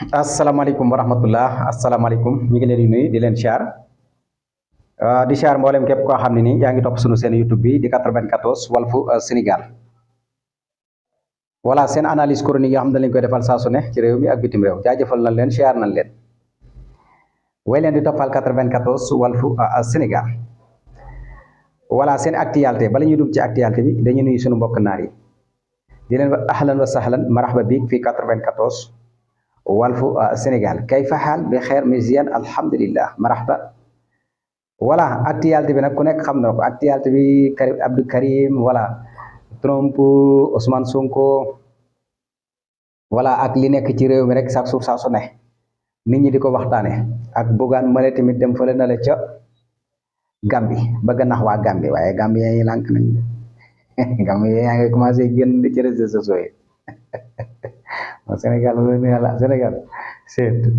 asalaamaaleykum wa rahmatullah asalaamaaleykum ñu ngi leen di nuyu di leen siyaar di siyaar mboolem képp koo xam ne nii yaa ngi topp sunu seen YouTube bi di 94 Walfu Sénégal. voilà seen analyse chronique yoo xam ne dañ leen koy defal saa su ne ci réew mi ak bitim réew jaajëfal nañ leen siyaar nañ leen. way leen di toppal 94 Walfu Sénégal. voilà seen actualité bala ñuy dugg ci actualité bi dañuy nuyu sunu mbokk naar yi di leen wax ahlan wa sahlan marhaba bi fii 94. Walfu Sénégal kayfa xaal bi xeer misiyan alhamdulillah marhaba. voilà actualité bi nag ku nekk xam na ko actualité bi Abdou Karim voilà Trump Ousmane Sonko voilà ak li nekk ci réew mi rek chaque jour saa su ne nit ñi di ko waxtaane ak Bougane male tamit dem fële na la ca Gambi bëgg nax waa Gambi waaye Gambi yaa ngi lànk nañ Gambi yaa ngi commencé génn ci réseaux sociaux yi Sénégal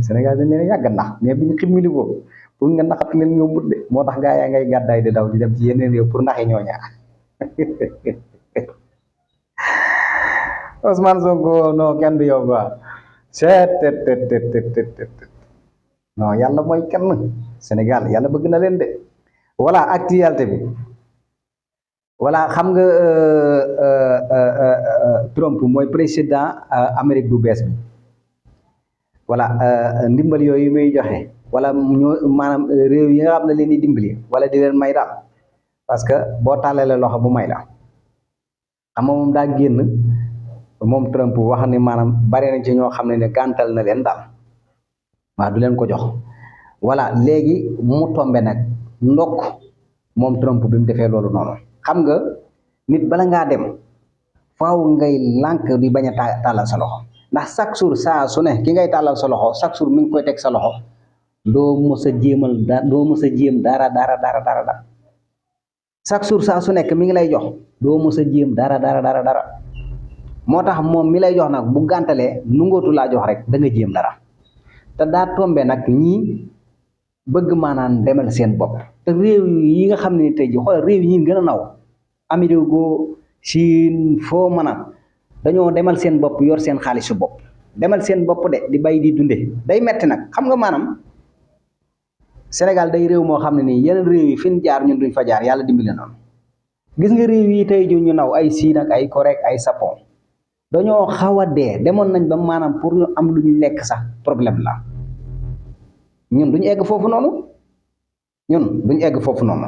Sénégal dañ leen yàgg nax mais bi ñu ximmili ko pour nga naxat leen yombut de moo tax gaa yaa ngay gàddaay di daw di dem ci yeneen réew pour naxi ñooña Ousmane Sonko non kenn du yow quoi non yàlla mooy kenn Sénégal yàlla bëgg na leen de voilà actualité bi voilà xam nga Trump mooy président Amérique bu bees bi voilà ndimbal yooyu muy joxe wala ñoo maanaam réew yi nga xam ne leen di dimbali wala di leen may daal parce que boo tàllalee loxo bu may la xam nga moom daa génn moom Trump wax ni maanaam bari na ci ñoo xam ne gàntal na leen daal waaw du leen ko jox voilà léegi mu tombe nag ndokk moom Trump bi mu defee loolu noonu xam nga nit bala ngaa dem faaw ngay lànk di bañ a tàllal sa loxo ndax chaque jour saa su ne ki ngay tàllal sa loxo chaque jour mi ngi koy teg sa loxo doo mës a jéemal doo mës a jéem dara chaque jour saa su nekk mi ngi lay jox doo mës a jéem dara moo tax moom mi lay jox nag bu gàntalee nu ngootu laa jox rek da nga jéem dara te daa tombe nag ñii bëgg maanaan demal seen bopp te réew yi nga xam ne tey ji xoolal réew yi gën a naw Amérique Chine foo mën a dañoo demal seen bopp yor seen xaalisu bopp demal seen bopp de di bay di dunde day metti nag xam nga maanaam Sénégal day réew moo xam ne nii yeneen réew yi fi ñu jaar ñun duñ fa jaar yàlla dimbali noonu gis nga réew yi tey ji ñu naw ay Chine ak ay Corée ak ay Japon dañoo xaw a dee demoon nañ ba maanaam pour ñu am lu ñu lekk sax problème la ñun duñu egg foofu noonu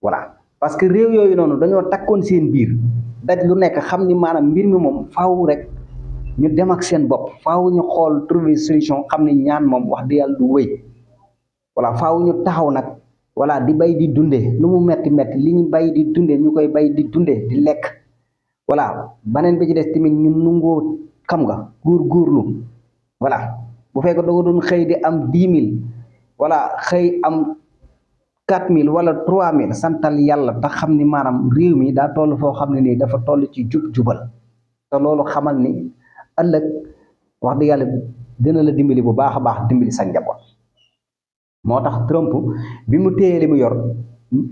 voilà parce que réew yooyu noonu dañoo takkoon seen biir daj lu nekk xam ni maanaam mbir mi moom faaw rek ñu dem ak seen bopp faaw ñu xool trouver solution xam ni ñaan moom wax di yàlla du wéy voilà faaw ñu taxaw nag voilà di bay di dunde lu mu metti li ñu bay di dunde ñu koy bay di dunde di lekk voilà beneen bi ci des tamit ñu nungoo xam nga góorgóorlu voilà bu fekkee da nga doon xëy di am 10 000 voilà xëy am 4 000 wala 3 000 santal yàlla te xam ni maanaam réew mi daa toll foo xam ne nii dafa toll ci jubal te loolu xamal ni ëllëg wax dëgg yàlla dina la dimbali bu baax a baax dimbali sa njaboot moo tax Trump bi mu téye li mu yor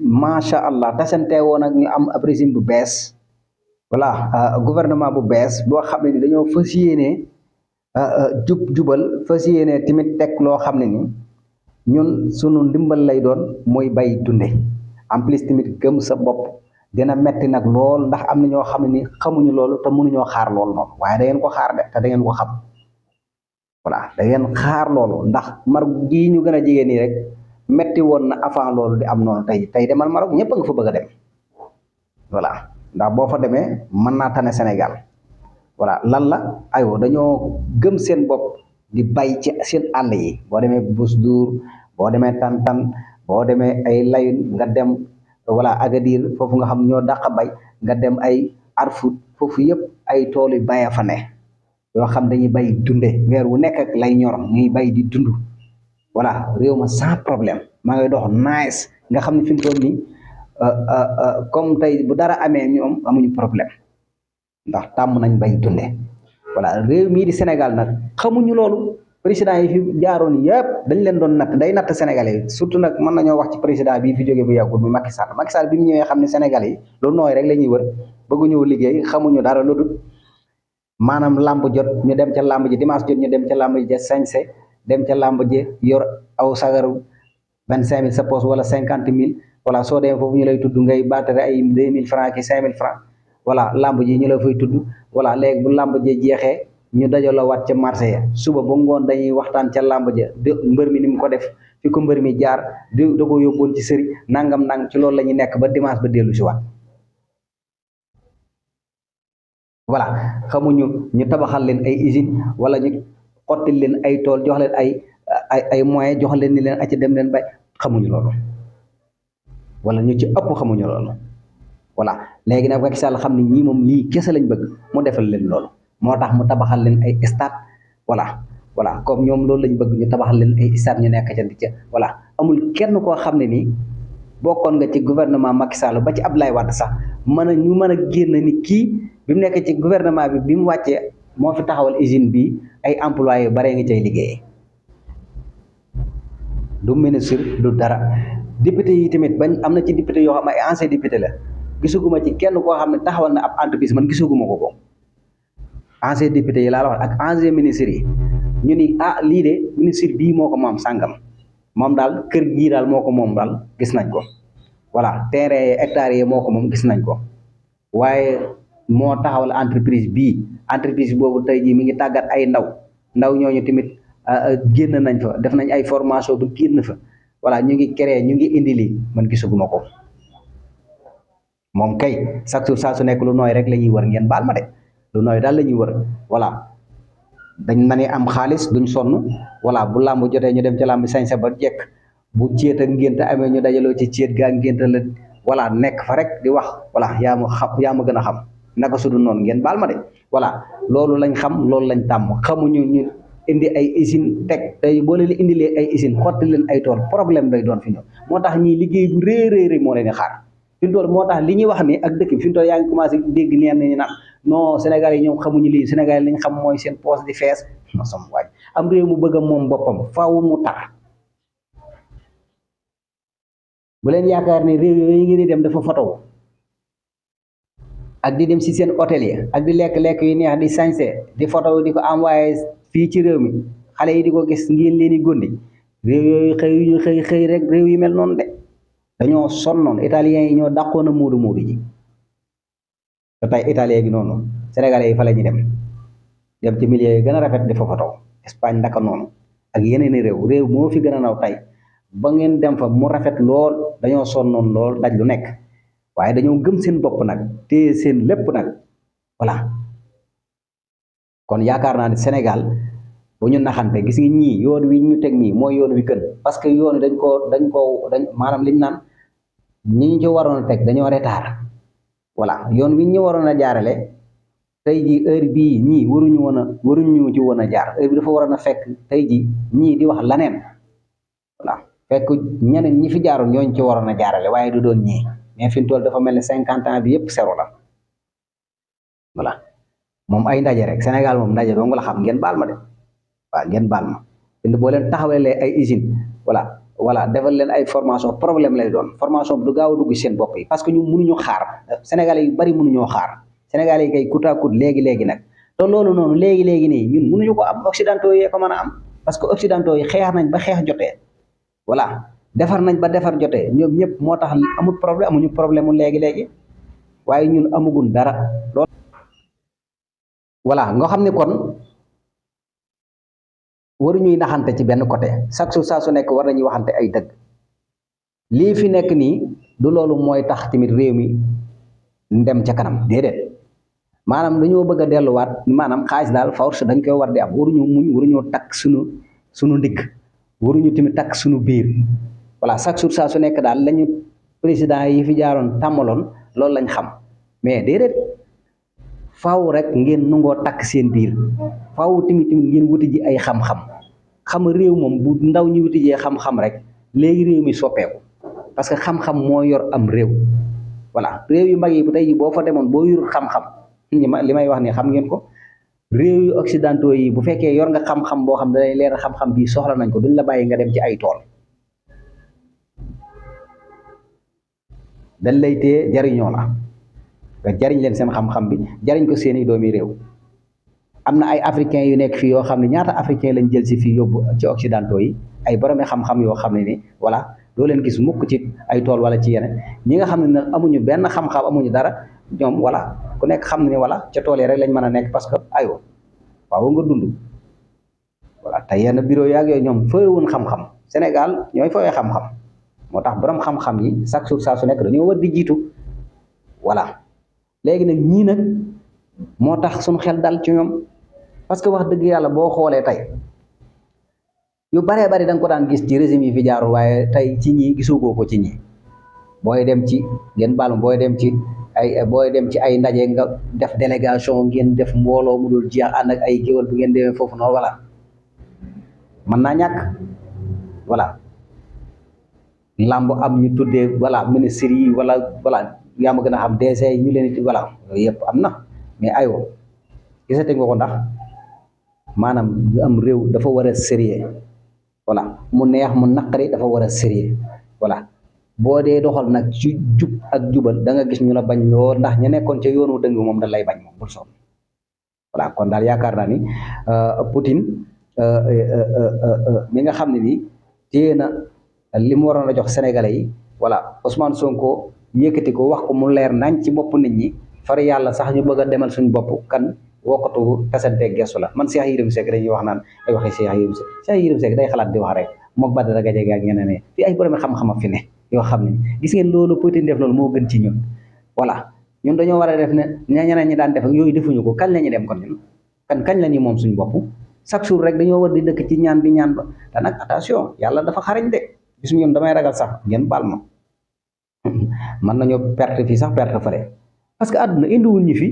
macha allah tasante woon ak ñu am ab régime bu bees voilà gouvernement bu bees boo xam ne ni dañoo fas yéene jubal fas yéene tamit teg loo xam ne ni ñun sunu ndimbal lay doon mooy bay dunde en plus tamit gëm sa bopp dina metti nag lool ndax am na ñoo xam ne ni xamuñu loolu te mënuñoo xaar loolu noonu waaye da ngeen ko xaar de te da ngeen ko xam voilà da ngeen xaar loolu ndax Maroc gii ñu gën a jege nii rek metti woon na avant loolu di am noonu tey demal Maroc ñëpp a nga fa bëgg a dem voilà ndax boo fa demee mën naa tane Sénégal voilà lan la aywa dañoo gëm seen bopp di bay ci seen àll yi boo demee Bousdour boo demee Tantan boo demee ay Layun nga dem wala Agadir foofu nga xam ñoo dàq bay nga dem ay Arfut foofu yëpp ay tool yu baya fa ne yoo xam dañuy bay dunde weer wu nekk ak lay ñor ñuy bay di dund voilà réew ma sans problème maa ngay dox nice nga xam ne fi mu toll nii comme tey bu dara amee ñoom amuñu problème ndax tàmm nañ bay dunde voilà réew mii di Sénégal nag xamuñu loolu président yi fi jaaroon yëpp dañ leen doon natt day natt Sénégalais yi surtout nag mën nañoo wax ci président bii fi jógee bu yàggul bi Macky Sall bi mu ñëwee xam ne Sénégalais yi lu nooy rek la ñuy wër bëggu ñëw liggéey xamuñu dara lu dul maanaam làmb jot ñu dem ca làmb ji dimanche jot ñu dem ca làmb ji sañse dem ca làmb ji yor aw sagaru 25 000 sa poche wala 50 000 voilà soo demee foofu ñu lay tudd ngay baatare ay 2 000 francs ki 5 000 francs voilà làmb ji ñu la fay tudd voilà léegi bu làmb ji jeexee ñu dajaloo waat ca marché ya suba ba ngoon dañuy waxtaan ca làmb ja mbër mi ni mu ko def fi ko mbër mi jaar da ko yóbboon ci sëri nangam nang ci loolu la ñuy nekk ba dimanche ba dellu si waat voilà xamuñu ñu tabaxal leen ay usine wala ñu xottil leen ay tool jox leen ay moyens jox leen ni leen acca dem leen bay xamuñu loolu wala ñu ci ëpp xamuñu loolu voilà léegi nag Macky Sall xam ni ñii moom lii kese lañ bëgg mu defal leen loolu moo tax mu tabaxal leen ay stade voilà comme ñoom loolu lañ bëgg ñu tabaxal leen ay stade ñu nekk ca di ca voilà amul kenn koo xam ne nii bokkoon nga ci gouvernement Macky Sall ba ci Abdoulaye Wade sax ñu mën a génn ni kii bi mu nekk ci gouvernement bi mu wàccee moo fi taxawal usine bi ay employés yu bare nga cay liggéeyee du ministre du dara député yi tamit bañ am na ci député yoo xam ne ay ancien député la gisuguma ci kenn koo xam ne taxawal na ab entreprise man gisuguma ko ancien député yi laa la wax ak ancien ministre yi ñu ni lii de ministre bii moo ko moom sàngam moom daal kër gii daal moo ko moom daal gis nañ ko voilà terrain hectares yi moo ko moom gis nañ ko waaye moo taxawal entreprise boobu tey jii mi ngi tàggat ay ndaw ñooñu tamit génn nañ fa def nañ ay formation bu génn fa voilà ñu ngi créé ñu ngi indi lii man gisaguma ko moom kay chaque jour saa su nekk lu nooy rek la ñuy wër ngeen baal ma de lu nooy daal la ñuy wër voilà dañ na ni am xaalis duñ sonn voilà bu làmb jotee ñu dem ci làmb sañse ba jekk bu céet ak ngénte amee ñu dajaloo ci céet gaa ngénte la voilà nekk fa rek di wax voilà yaa ma gën a xam naka su dul noonu ngeen baal ma de voilà loolu lañ xam loolu lañ tàmm xamuñu ñu indi ay usine teg tey boo leen indilee ay usine xotti leen ay tool problème lay doon fi ñoom moo tax ñii liggéey bu réeréeri moo leen di xaar fi mu toll moo tax li ñuy wax ni ak dëkk bi fi mu toll yaa ngi commencé dégg neen nañu naan non Sénégal yi ñoom xamuñu lii Sénégal yi li ñu xam mooy seen poche di fees ma som waaj am réew mu bëgg a moom boppam faaw mu tar bu leen yaakaar ne réew yooyu ngeen di dem dafa fotow ak di dem si seen hôtel yi ak di lekk-lekk yu neex di sañse di fotow di ko envoyé fii ci réew mi xale yi di ko gis ngeen leen di gondi réew yooyu xëy rek réew yi mel noonu de dañoo sonnoon italiens yi ñoo dàqoon a muudu ji te tey italien gi noonu sénégalais yi fa la ñu dem ci milieu yi gën a rafet di fa fotow Espagne ndaka noonu ak yeneen i réew moo fi gën a naw tey ba ngeen dem fa mu rafet lool dañoo sonnoon lool daj lu nekk waaye dañoo gëm seen bopp nag téye seen lépp nag voilà kon yaakaar naa ne Sénégal bu ñu naxante gis nga ñii yoon wi ñu teg nii mooy yoon wi gën parce que yoon wi dañ maanaam liñ naan ñi ñu ci waroon a teg dañoo retard voilà yoon wi ñu waroon a jaarale tey ji heure bii ñii waruñu ci woon a jaar heure bi dafa waroon a fekk tey ji ñii di wax laneen voilà fekk ñeneen ñi fi jaaroon ñooñu ci waroon a jaarale waaye du doon ñii mais fi mu toll dafa mel ne 50 ans bi yëpp zéro la voilà moom ay ndaje rek Sénégal moom ndaje dong la xam ngeen baal ma de waaw ngeen baal ma bind boo leen taxawalee ay usine voilà defal leen ay formation problème lay doon formation bi du gaaw a dugg seen bopp yi parce que ñu mënuñu xaar Sénégalais yu bari mënuñoo xaar Sénégalais yi kay coûte à coûte léegi nag te loolu noonu léegi nii ñun mënuñu ko am occidentaux yee ko mën a am parce que occidentaux yi xeex nañ ba xeex jotee voilà defar nañ ba defar jotee ñoom ñëpp moo tax amuñu problème mu léegi waaye ñun amugun dara loolu voilà nga xam ne kon waruñuy naxante ci benn côté chaque jour saa su nekk war nañuy waxante ay dëgg lii fi nekk nii du loolu mooy tax tamit réew mi dem ca kanam déedéet maanaam dañoo bëgg a delluwaat maanaam xaalis daal force dañ koy war di am waruñu muñ waruñoo takk suñu ndigg waruñu tamit takk suñu biir voilà chaque jour saa su nekk daal lañu président yi fi jaaroon tàmmaloon loolu lañ xam mais déedéet faaw rek ngeen nangoo takk seen biir faaw tamit ngeen wuti ji ay xam-xam réew moom bu ndaw ñi wuti jee xam-xam rek léegi réew mi soppeeku parce que xam-xam moo yor am réew voilà réew yu mag yi bu tey ji boo fa demoon boo yor xam-xam li may wax ni xam ngeen ko réew yu occidentaux yi bu fekkee yor nga xam-xam boo xam dalay leer xam-xam bii soxla nañ ko duñ la bàyyi nga dem ci ay tool dañ lay téye jariñoo la nga jariñ leen seen xam-xam bi jariñ ko seeni doomi réew am na ay africains yu nekk fii yoo xam ne ñaata africain lañ jël si fii yóbbu ci occidentaux yi ay boromi xam-xam yoo xam ne ni voilà doo leen gis mukk ci ay tool wala ci yeneen ñi nga xam ne nag amuñu benn xam-xam amuñu dara ñoom voilà ku nekk xam ne ni voilà ca tool yi rek lañ mën a nekk parce que aywa waaw nga dund voilà te yenn bureau yaag yooyu ñoom fooyewuñ xam-xam Sénégal ñooy fooyee xam-xam moo tax borom xam-xam yi chaque jour saa su nekk dañoo war di jiitu voilà léegi nag ñii nag moo tax suñu xel dal ci ñoom parce que wax dëgg yàlla boo xoolee tey yu baree bari da nga ko daan gis ci régime yi fi jaarul waaye tey ci ñii gisugoo ko ci ñii booy dem ci ngeen baal booy dem ci ay ndaje nga def délégation ngeen def mbooloo mu dul jeex ànd ak ay géwal bu ngeen demee foofu noonu voilà mën naa ñàkk voilà lamb am ñu tuddee voilà ministres yi voilà yaa ma gën a xam DC yi ñu leen di voilà yooyu yëpp am na mais aywa gisate nga ko ndax maanaam lu am réew dafa war a sérieux voilà mu neex mu naqari dafa war a sérieux voilà boo dee doxal nag ci jub ak jubal da nga gis ñu la bañ lool ndax ñu nekkoon ca yoonu dëng moom da lay bañ moom bul sonn voilà kon daal yaakaar naa ni Poutine mi nga xam ne nii téye na li mu waroon a jox sénégalais yi voilà Ousmane Sonko yëkkati ko wax ko mu leer nañ ci bopp nit ñi far yàlla sax ñu bëgg a demal suñu bopp kan wokkatu kasante gestu la man Cheikh Yérim Seck dañuy wax naan ay waxi Cheikh Yérim Seck day xalaat di wax rek mook Badara Gadiaga ak ñeneen ne fii ay borom xam-xam fi ne yoo xam ne gis ngeen loolu Poutine def loolu moo gën ci ñun voilà ñun dañoo war a def ne ñeneen ñi daan def ak yooyu defuñu ko kañ la ñu dem kon ñun kañ la ñuy moom suñu bopp chaque jour rek dañoo war di dëkk ci ñaan bi ñaan ba te nag attention yàlla dafa xarañ de gis ñun damay ragal sax ngeen baal ma mën nañoo perte fii sax perte fële parce que àdduna indiwul ñu fi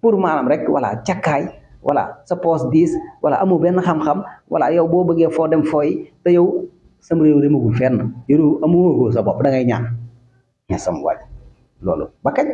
pour maanaam rek voilà cakkaay voilà sa poste 10 voilà amoo benn xam-xam voilà yow boo bëggee foo dem fooy te yow sama réew demagul fenn yow amoo sa bopp da ngay ñaan mais sama waaj loolu ba kañ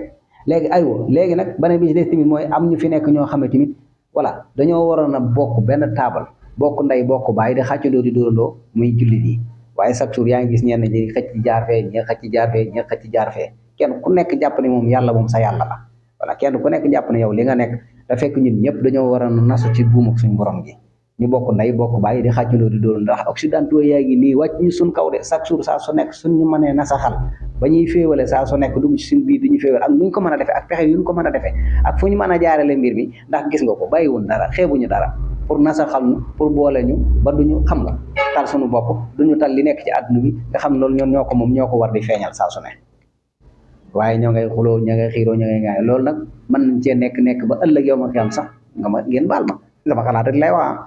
léegi aywa léegi nag beneen bi ci des tamit mooy am ñu fi nekk ñoo xam ne tamit voilà dañoo waroon a bokk benn taabal bokk ndey bokk baay di xàccandoo di dóorandoo muy jullit yi waaye chaque jour yaa ngi gis ñenn ñi xëcc ci jaar fee ñi xëcc ci jaar fee ñi xëcc ci jaar fee kenn ku nekk jàpp ne moom yàlla moom sa yàlla la voilà kenn ku nekk jàpp ne yow li nga nekk da fekk ñun ñëpp dañoo war a nasu ci buum ak suñu borom gi ñu bokk ndey bokk baay di xàccandoo di dóorandoo ndax occidentaux yaa ngi nii wàcc ñu suñ kaw de chaque jour saa su nekk suñ ñu mënee nasaxal ba ñuy féewale saa su nekk dugg ci suñ biir di ñu féewale ak nuñ ko mën a defee ak pexe yu ñu ko mën a defee ak fu ñu mën a jaarale mbir mi ndax gis nga ko bàyyiwun dara xeebuñu dara pour nasaxal ñu pour boole ñu ba duñu xam nga tal suñu bopp duñu tal li nekk ci àdduna bi nga xam loolu ñoom ñoo ko moom ñoo ko war di feeñal saa su ne waaye ñoo ngay xuloo ña ngay xiiroo ña ngay ngaay loolu nag mën nañ cee nekk ba ëllëg yow ma xam sax nga ma ngeen baal ma sama xalaat rek lay wax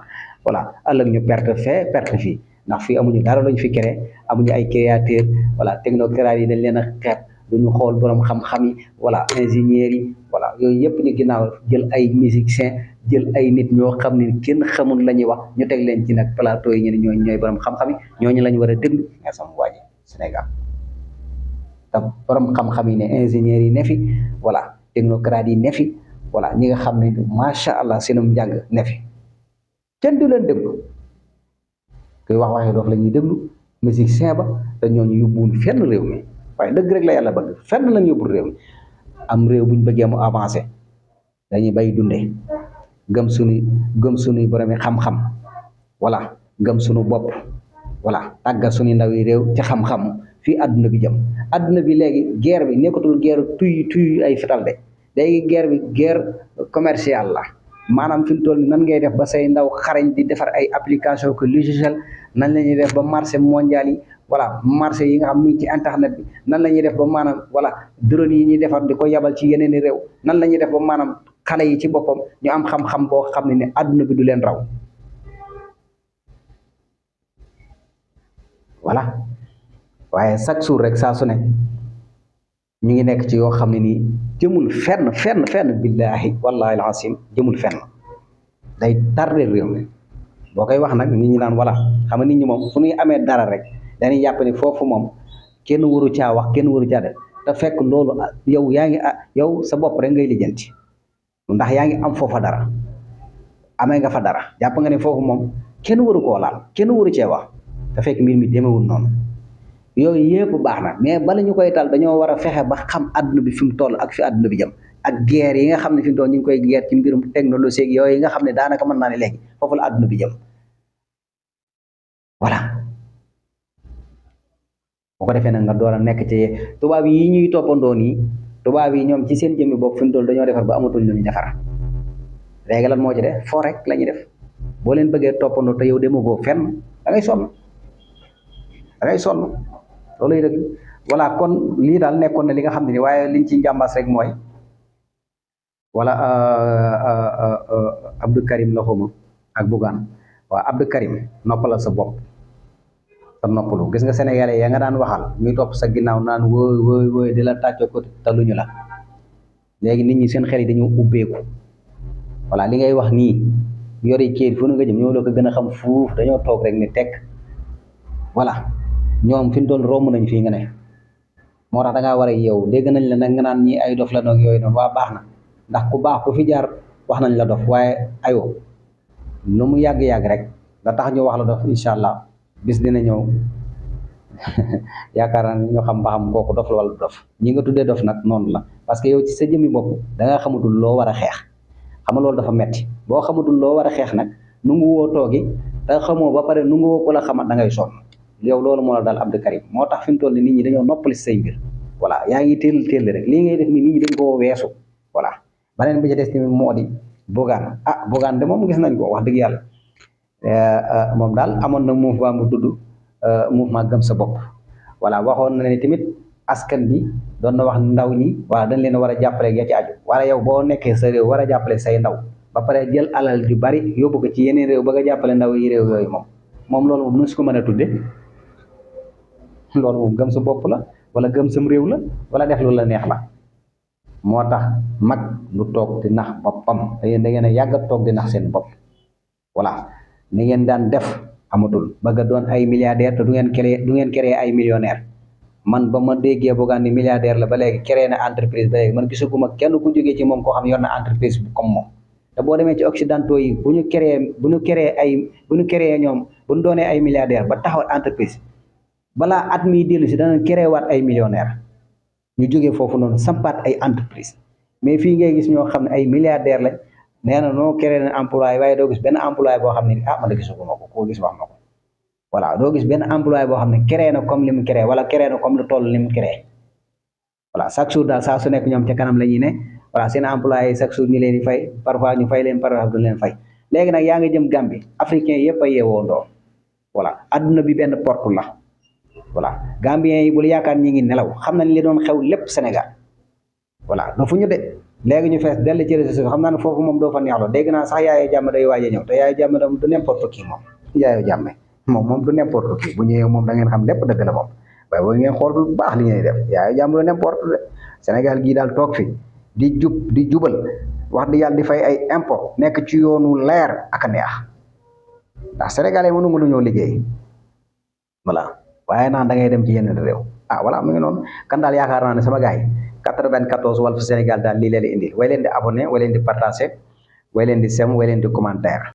voilà ëllëg ñu perte fee perte fii ndax fii amuñu dara luñ fi créé amuñu ay créateur voilà technocrates yi dañ leen a xeet duñu xool borom xam-xam yi voilà ingénieurs yi voilà yooyu yëpp ñu ginnaaw jël ay musiciens jël ay nit ñoo xam ne kenn xamul la ñuy wax ñu teg leen ci nag plateau yi ñu ne ñooy borom xam-xam yi ñooñu la ñu war a déglu nga sama waa ji Sénégal te borom xam-xam yi ne ingénieurs yi ne fi voilà technocrates yi ne fi voilà ñi nga xam ne macha allah seenum njàng ne fi kenn du leen déglu kuy wax waxee doof la ñuy déglu musicien ba te ñooñu yóbbuwul fenn réew mi waaye dëgg rek la yàlla bëgg fenn lañ yóbbul réew mi am réew buñ bëggee mu avancé dañuy bay dundee gëm suñuy boromi xam-xam voilà gëm suñu bopp voilà tàggat suñu ndaw yi réew ci xam-xam fii àdduna bi jëm àdduna bi léegi guerre bi nekkatul guerre tuy ay fital de léegi guerre bi guerre commerciale la maanaam fi mu toll nan ngay def ba say ndaw xarañ di defar ay application que logiciel nan la ñuy def ba marché mondial yi voilà marché yi nga xam ni ci internet bi nan la ñuy def ba maanaam voilà drone yi ñuy defar di ko yabal ci yeneen i réew nan la ñuy def ba maanaam xale yi ci boppam ñu am xam-xam boo xam ne ne àdduna bi du leen raw voilà waaye chaque jour rek saa su ne ñu ngi nekk ci yoo xam ne nii jëmul fenn billahi wallahi alazim jëmul fenn day tardé réew mi boo koy wax nag nit ñi naan voilà xam nga nit ñi moom fu ñuy amee dara rek dañuy jàpp ne foofu moom kenn waru caa wax kenn waru caa def te fekk loolu yow yaa ngi yow sa bopp rek ngay lijjanti ndax yaa ngi am foofa dara amee nga fa dara jàpp nga ne foofu moom kenn waru koo laal kenn waru cee wax te fekk mbir mi demewul noonu yooyu yëpp baax na mais bala ñu koy tal dañoo war a fexe ba xam àdduna bi fi mu toll ak fi àdduna bi jëm ak guerre yi nga xam ne fi mu doon ñu ngi koy guerre ci mbirum technologie yooyu nga xam ne daanaka mën naa ne léegi foofu la àdduna bi jëm voilà bu ko defee nag nga door a nekk ci tubaab yi ñuy toppandoo nii tubaab yi ñoom ci seen jëmmi bopp fi mu doon dañoo defar ba amatul lu ñu defar léegi lan moo ci def foo rek la ñuy def boo leen bëggee toppandoo te yow demagoo fenn da ngay sonn loolu yi dëgg voilà kon lii daal nekkoon na li nga xam ne ni waaye liñ ci njàmbaas rek mooy wala Abdou Karim la xuma ak Bougane waaw Abdou Karim noppalal sa bopp sa noppalu gis nga sénégalais ya nga daan waxal muy topp sa ginnaaw naan wooy wooy di la tàccoo ko taluñu la léegi nit ñi seen xel yi dañoo ubbeeku voilà li ngay wax nii yori kéet fu nu nga jëm ñoo la ko gën a xam fuuf dañoo toog rek ni tekk voilà ñoom fi mu doon romb nañ fii nga ne moo tax da ngaa war a yow dégg nañ la nag nga naan ñi ay dof la noog yooyu noonu waa baax na ndax ku baax ku fi jaar wax nañ la dof waaye ayoo lu mu yàgg-yàgg rek nga tax ñu wax la dof incha allah bis dina ñëw yaakaar naa ñoo xam ba xam kooku dof la wala dof ñi nga tuddee dof nag noonu la parce que yow ci sa jëmmi bopp da nga xamatul loo war a xeex xam nga loolu dafa metti boo xamatul loo war a xeex nag nu ngu woo toogi te xamoo ba pare nu ngu woo ko la xamat da ngay sonn yow loolu moo la daal Abdou Karim moo tax fi mu toll ni nit ñi dañoo noppali say mbir voilà yaa ngi téel rek lii ngay def ni nit ñi dañ koo weesu voilà beneen bi ci des tamit moo di Bougane Bougane de moom gis nañ ko wax dëgg yàlla moom daal amoon na mouvement bu tudd mouvement gëm sa bopp voilà waxoon na ne tamit askan bi doon na wax ndaw ñi voilà dañ leen a war a jàppale ya ci aju wala yow boo nekkee sa réew war a jàppale say ndaw ba pare jël alal ju bari yóbbu ko ci yeneen réew ba nga jàppale ndaw yi réew yooyu moom loolu moom nu su ko mën a tudde loolu moom gëm sa bopp la wala gëm sam réew la wala def lu la neex la moo tax mag lu toog di nax boppam da ngeen a yàgg a toog di nax seen bopp voilà ni ngeen daan def amatul bëgg a doon ay milliardaire te du ngeen créer ay millionnaire man ba ma déggee Bougane ni milliardaire la ba léegi créé na entreprise ba léegi man gisaguma kenn ku jógee ci moom koo xam yor na entreprise bu comme moom te boo demee ci occidentaux yi bu ñu créé ñoom bu ñu doonee ay milliardaire ba taxawal entreprise balaa at mi dellu si dana créé waat ay millionnaire ñu jógee foofu noonu sampaat ay entreprise mais fii ngay gis ñoo xam ne ay milliardaire lañ nee na noo créé na employé waaye doo gis benn employé boo xam ne man da gisaguma ko koo gis wax ma ko voilà doo gis benn employé boo xam ne créé na comme li mu créé wala créé na comme lu toll li mu créé voilà chaque jour daal saa su nekk ñoom ca kanam la ñuy ne voilà seen employé yi chaque jour ñu leen di fay parfois ñu fay leen parfois du leen fay léegi nag yaa ngi jëm Gambie africain yëpp a yeewoo ndoo voilà adduna bi benn porte la voilà Gambien yi bul yaakaar ñi ngi nelaw xam nañ li doon xew lépp Sénégal voilà do fu ñu de léegi ñu fees dell ci réseaux sociaux xam naa ne foofu moom doo fa neexloo dégg naa sax Yaya Jammeh day waaj a ñëw te Yaya Jammeh du n'importe qui moom Yaya Jammeh moom du n'importe qui bu ñëwee moom da ngeen xam lépp dëgg la moom waaye boo ngeen xool bu baax li ngeen def Yaya Jammeh du n'importe de Sénégal gii daal toog fi di jubal wax di yàlla di fay ay impôt nekk ci yoonu leer ak a neex ndax sénégalais mënu lu ñoo liggéey voilà waaye naan da ngay dem ci yeneen réew voilà mu ngi noonu kan daal yaakaar naa ne sama gars yi 94 Walf Sénégal daal lii leen di indil way leen di abonné way leen di partagé way leen di sem way leen di commentaire